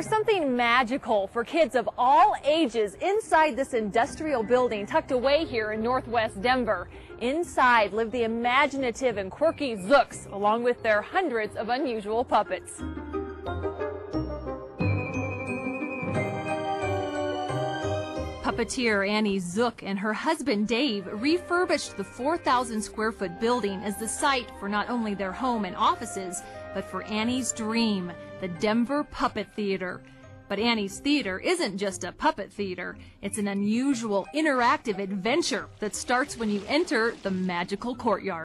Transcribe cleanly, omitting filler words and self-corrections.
There's something magical for kids of all ages inside this industrial building tucked away here in northwest Denver. Inside live the imaginative and quirky Zooks, along with their hundreds of unusual puppets. Puppeteer Annie Zook and her husband Dave refurbished the 4,000 square foot building as the site for not only their home and offices, but for Annie's dream, the Denver Puppet Theater. But Annie's theater isn't just a puppet theater. It's an unusual, interactive adventure that starts when you enter the magical courtyard.